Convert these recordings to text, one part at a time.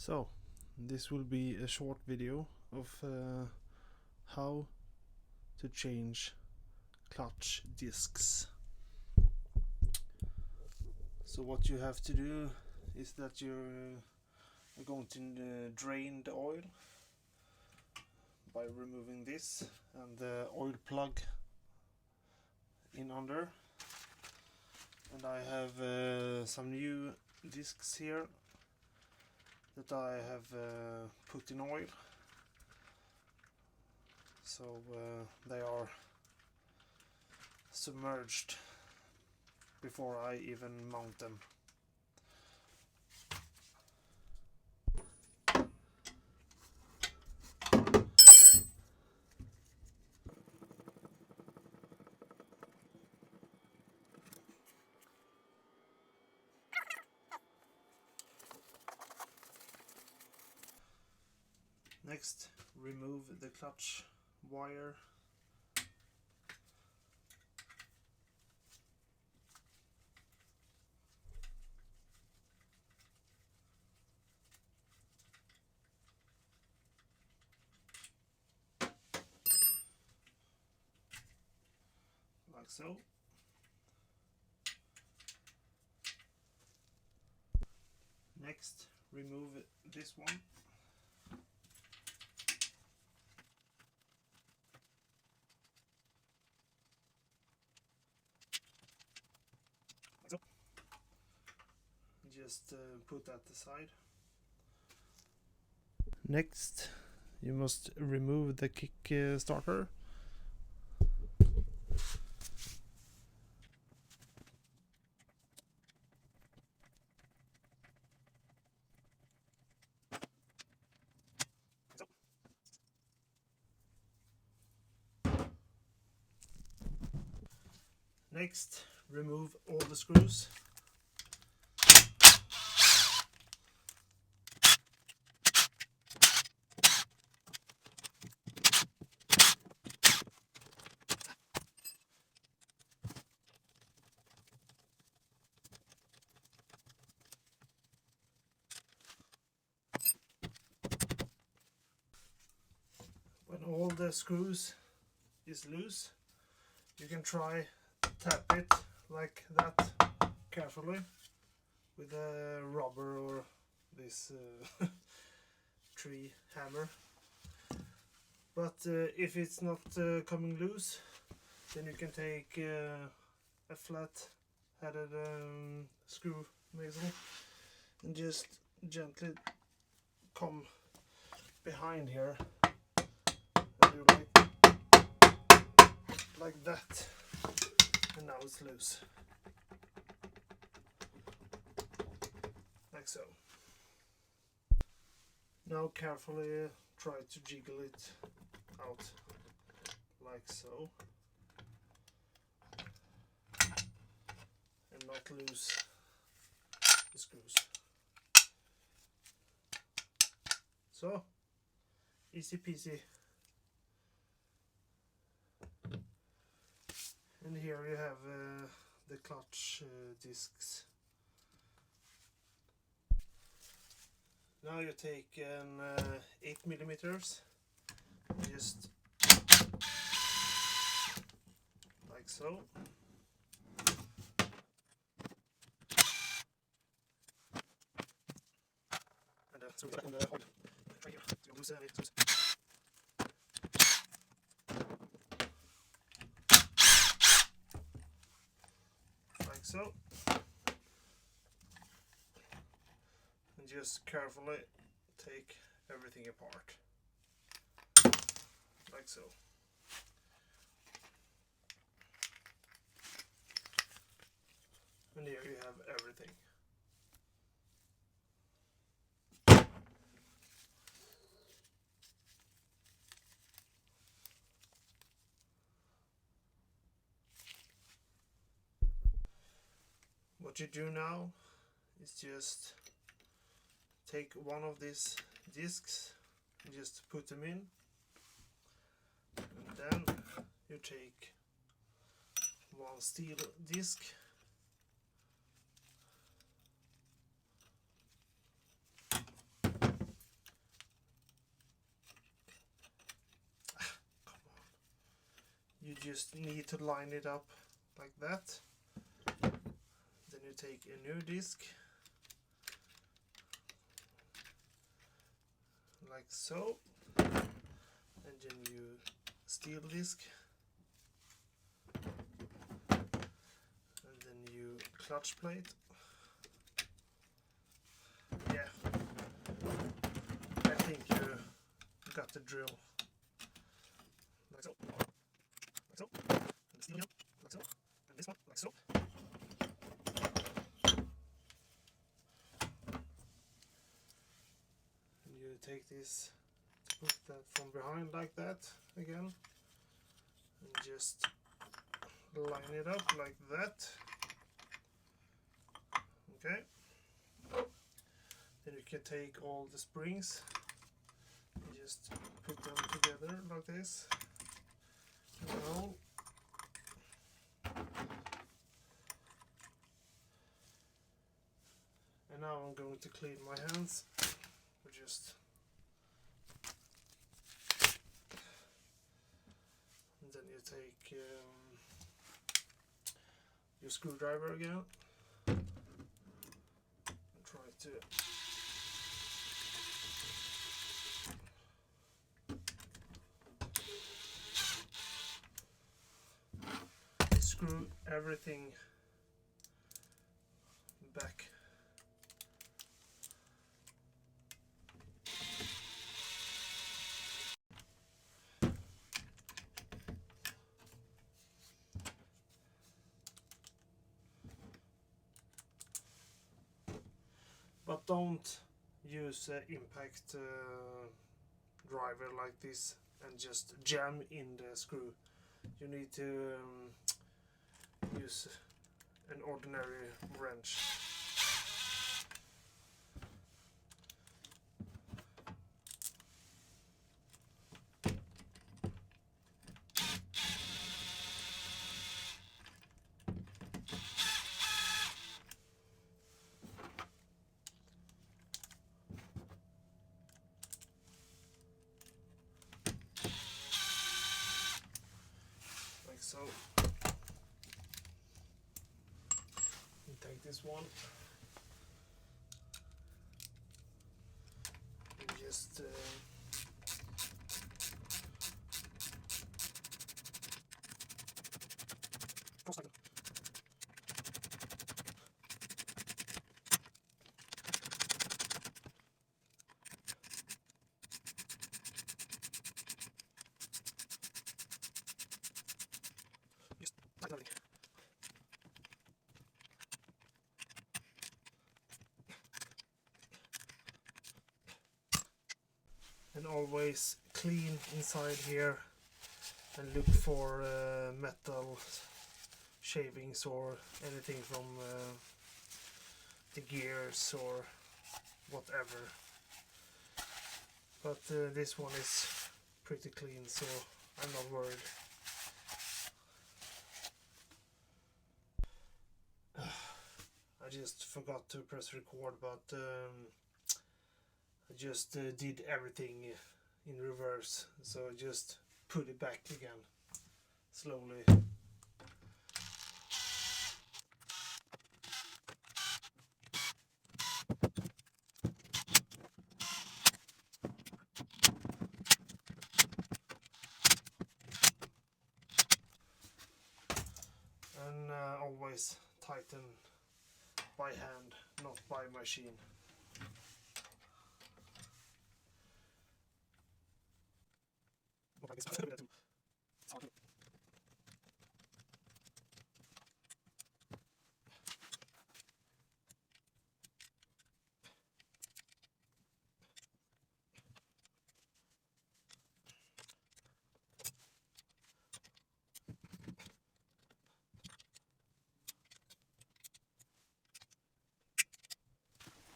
So this will be a short video of how to change clutch discs. So what you have to do is that you're going to drain the oil by removing this and the oil plug in under. And I have some new discs here that I have put in oil, so they are submerged before I even mount them. Next, remove the clutch wire. Like so. Next, remove this one. Just put that aside. Next, you must remove the kick starter. Next, remove all the screws. When all the screws is loose, you can try tap it like that carefully with a rubber or this tree hammer. But if it's not coming loose, then you can take a flat-headed screw mason and just gently come behind here and do like that, and now it's loose, like so. Now carefully try to jiggle it out like so, and not lose the screws. So, easy peasy. And here you have the clutch discs. Now you take an 8mm, just like so. And so on the oil. Try here to lose it. Like so. And just carefully take everything apart. Like so. And here you have everything. What you do now is just take one of these discs and just put them in, and then you take one steel disc just need to line it up like that. Then you take a new disc, like so, and then you steel disc, and then you clutch plate. Yeah, I think you got the drill. Like so, like so, and the steel here, like so, and this one, like so. And you take this, put that from behind like that again, and just line it up like that. Okay. Then you can take all the springs and just put them together like this. Now, and now I'm going to clean my hands. Just and then you take your screwdriver again and try to screw everything back. But don't use impact driver like this and just jam in the screw. You need to use an ordinary wrench. Like so. And take this one and just and always clean inside here and look for metal shavings or anything from the gears or whatever. But this one is pretty clean, so I'm not worried. I just forgot to press record, but I just did everything in reverse, so I just put it back again slowly. And always tighten by hand, not by machine.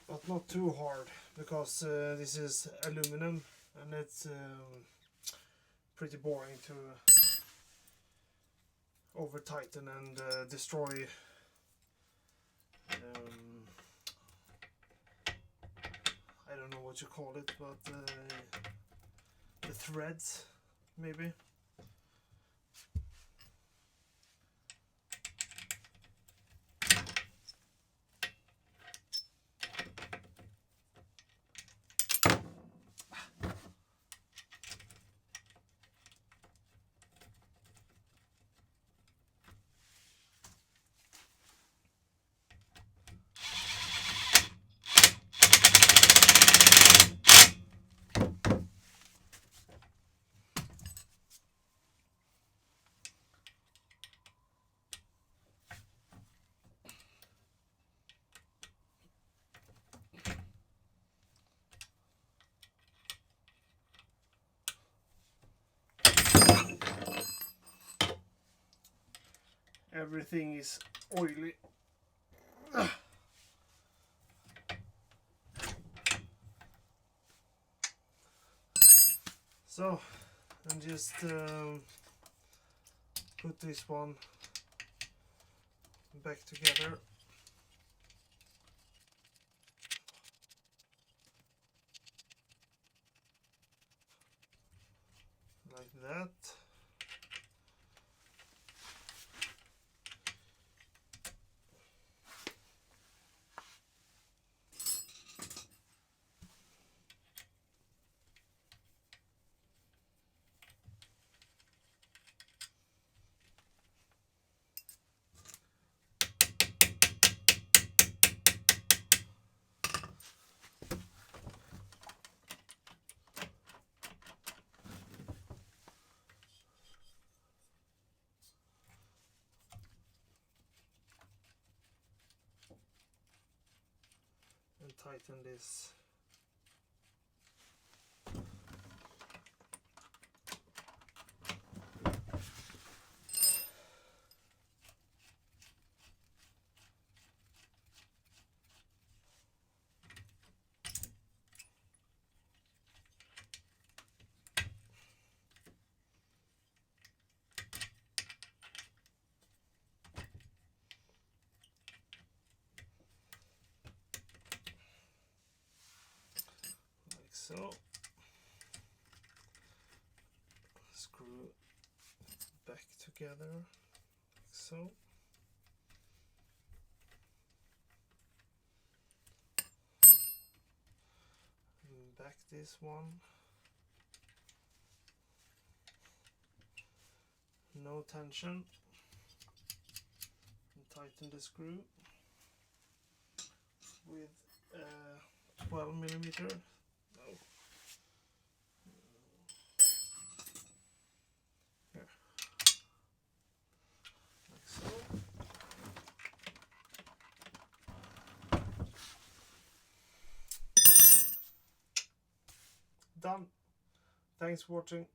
But not too hard, because this is aluminum and it's pretty boring to over tighten and destroy I don't know what you call it, but the threads maybe. everything is oily. So, and just put this one back together. Like that. And tighten this. So, screw back together, like so. And back this one. No tension. And tighten the screw with 12mm. No. Here. Like so. Done. Thanks for watching.